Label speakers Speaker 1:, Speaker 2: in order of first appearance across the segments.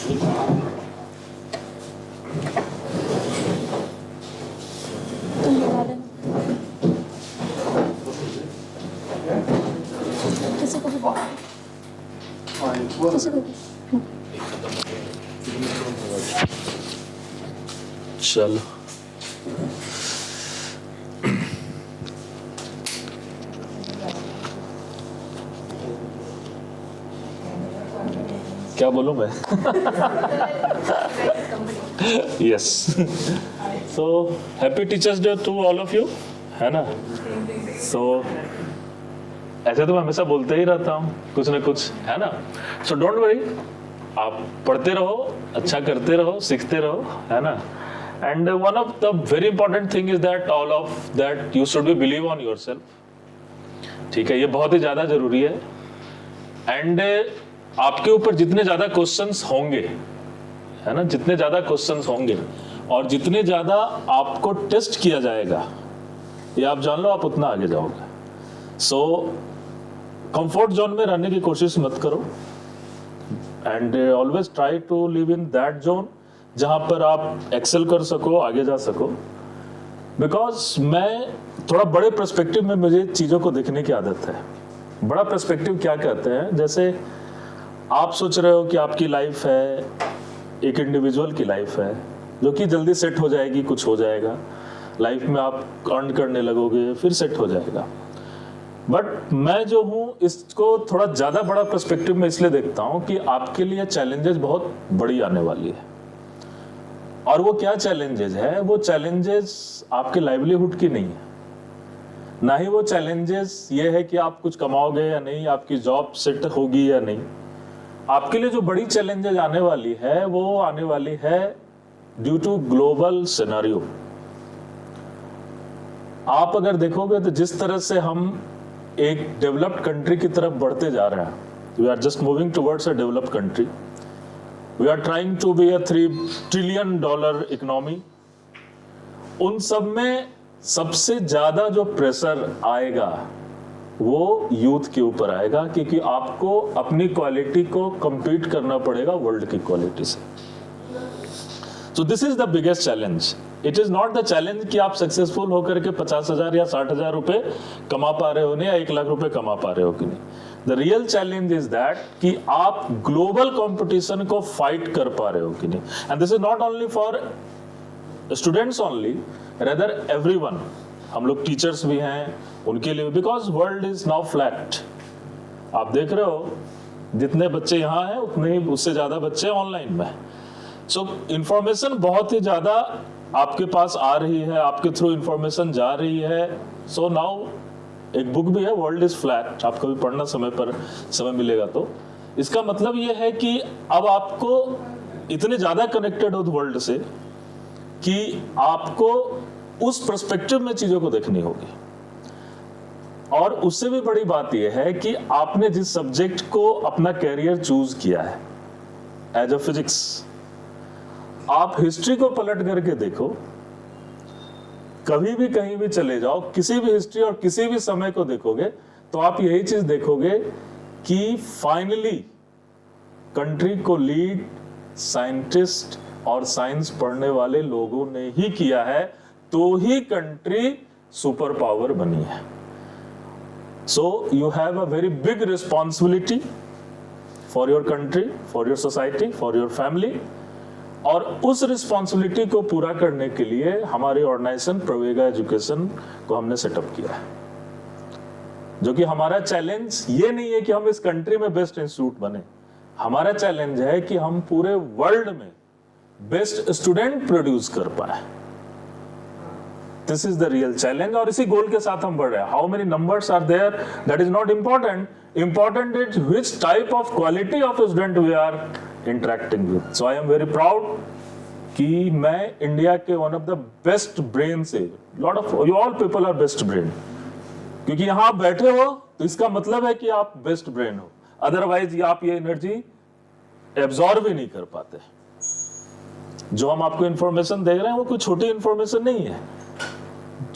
Speaker 1: तुम बता देना किसी को भी बोलो। किसी को भी।
Speaker 2: चलो क्या बोलूं मैं? Yes, so happy teachers day to all of you, है ना? सो ऐसे तो मैं हमेशा बोलते ही रहता हूँ कुछ ना कुछ, है ना? सो डोंट वरी, आप पढ़ते रहो, अच्छा करते रहो, सीखते रहो, है ना? And one of the very important thing is that all of that you should be believe on yourself. ठीक है, ये बहुत ही ज्यादा जरूरी है। एंड आपके ऊपर जितने ज्यादा क्वेश्चंस होंगे, है ना, जितने ज्यादा क्वेश्चंस होंगे और जितने ज्यादा आपको टेस्ट किया जाएगा, ये आप जान लो, आप उतना आगे जाओगे। सो कंफर्ट जोन में रहने की कोशिश मत करो and always try to live in that zone जहां पर आप एक्सेल कर सको, आगे जा सको। बिकॉज मैं थोड़ा बड़े पर्सपेक्टिव में मुझे चीजों को देखने की आदत है। बड़ा पर्सपेक्टिव क्या कहते हैं, जैसे आप सोच रहे हो कि आपकी लाइफ है, एक इंडिविजुअल की लाइफ है जो कि जल्दी सेट हो जाएगी, कुछ हो जाएगा लाइफ में, आप अर्न करने लगोगे, फिर सेट हो जाएगा। बट मैं जो हूं इसको थोड़ा ज्यादा बड़ा पर्सपेक्टिव में इसलिए देखता हूं कि आपके लिए चैलेंजेस बहुत बड़ी आने वाली है। और वो क्या चैलेंजेस है? वो चैलेंजेस आपके लाइवलीहुड की नहीं है, ना ही वो चैलेंजेस ये है कि आप कुछ कमाओगे या नहीं, आपकी जॉब सेट होगी या नहीं। आपके लिए जो बड़ी चैलेंजेस आने वाली है वो आने वाली है ड्यू टू ग्लोबल सिनेरियो। आप अगर देखोगे तो जिस तरह से हम एक डेवलप्ड कंट्री की तरफ बढ़ते जा रहे हैं, we are just moving towards a developed country, we are trying to be a $3 trillion economy. उन सब में सबसे ज्यादा जो प्रेशर आएगा वो यूथ के ऊपर आएगा, क्योंकि आपको अपनी क्वालिटी को compete करना पड़ेगा वर्ल्ड की क्वालिटी से। So this is the biggest challenge. It is not the challenge कि आप सक्सेसफुल होकर के 50,000 या 60,000 रुपए कमा पा रहे हो नहीं, या 1 लाख रुपए कमा पा रहे हो कि नहीं। The real challenge is that कि आप ग्लोबल कंपटीशन को फाइट कर पा रहे हो कि नहीं। And this is not only for students only, rather everyone। हम लोग टीचर्स भी हैं, उनके लिए, because world is now flat. आप देख रहे हो जितने बच्चे यहाँ हैं उतने ही, उससे ज्यादा बच्चे ऑनलाइन में। सो इंफॉर्मेशन बहुत ही ज्यादा आपके पास आ रही है, आपके थ्रू इंफॉर्मेशन जा रही है। सो नाउ एक बुक भी है, वर्ल्ड इज फ्लैट, आप कभी पढ़ना समय मिलेगा तो। इसका मतलब ये है कि अब आपको इतने ज्यादा कनेक्टेड हो वर्ल्ड से कि आपको उस पर्सपेक्टिव में चीजों को देखनी होगी। और उससे भी बड़ी बात यह है कि आपने जिस सब्जेक्ट को अपना कैरियर चूज किया है एज अ फिजिक्स, आप हिस्ट्री को पलट करके देखो, कभी भी कहीं भी चले जाओ, किसी भी हिस्ट्री और किसी भी समय को देखोगे तो आप यही चीज देखोगे कि फाइनली कंट्री को लीड साइंटिस्ट और साइंस पढ़ने वाले लोगों ने ही किया है, तो ही कंट्री सुपर पावर बनी है। So you have a very big responsibility for your country, for your society, for your family. और उस रिस्पॉन्सिबिलिटी को पूरा करने के लिए हमारी ऑर्गेनाइजेशन प्रवेगा एजुकेशन को हमने सेटअप किया है। जो कि हमारा चैलेंज ये नहीं है कि हम इस कंट्री में बेस्ट इंस्टीट्यूट बने, हमारा चैलेंज है कि हम पूरे वर्ल्ड में बेस्ट स्टूडेंट प्रोड्यूस कर पाए। This is the real challenge, और इसी गोल के साथ हम बढ़ रहे हैं। How many numbers are there, that is not important, important is which type of quality of student we are interacting with. So I am very proud कि मैं इंडिया के one of the best brain से, lot of you all people are best brain, क्योंकि यहां आप बैठे हो तो इसका मतलब है कि आप बेस्ट ब्रेन हो, अदरवाइज आप ये एनर्जी एब्जॉर्ब ही नहीं कर पाते। जो हम आपको इंफॉर्मेशन दे रहे हैं वो कोई छोटी इंफॉर्मेशन नहीं है।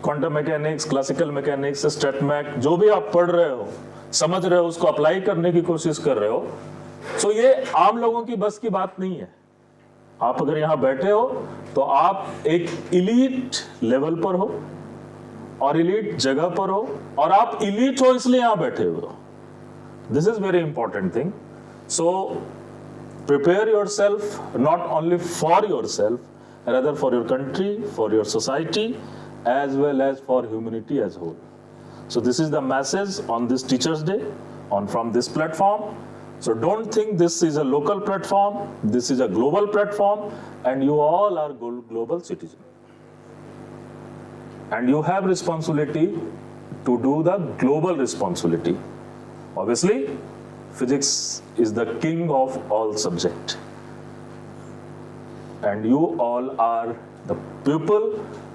Speaker 2: क्वांटम मैकेनिक्स, क्लासिकल मैकेनिक्स, स्टेटमैक, जो भी आप पढ़ रहे हो, समझ रहे हो, उसको अप्लाई करने की कोशिश कर रहे हो। सो ये आम लोगों की बस की बात नहीं है। आप अगर यहाँ बैठे हो तो आप एक इलीट लेवल पर हो और इलीट जगह पर हो, और आप इलीट हो इसलिए यहाँ बैठे हुए हो. This is very important thing. So prepare yourself not only for yourself, rather for your country, for your society, as well as for humanity as whole. So this is the message on this Teachers Day, from this platform. So don't think this is a local platform, this is a global platform, and you all are global citizens. And you have responsibility to do the global responsibility. Obviously, physics is the king of all subject, and you all are the people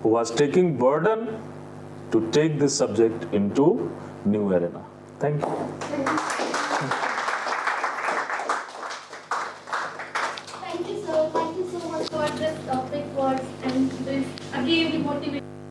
Speaker 2: who are taking burden to take this subject into new arena. Thank you.
Speaker 3: Thank you, sir. Thank you so much for this topic words and this again the motivation.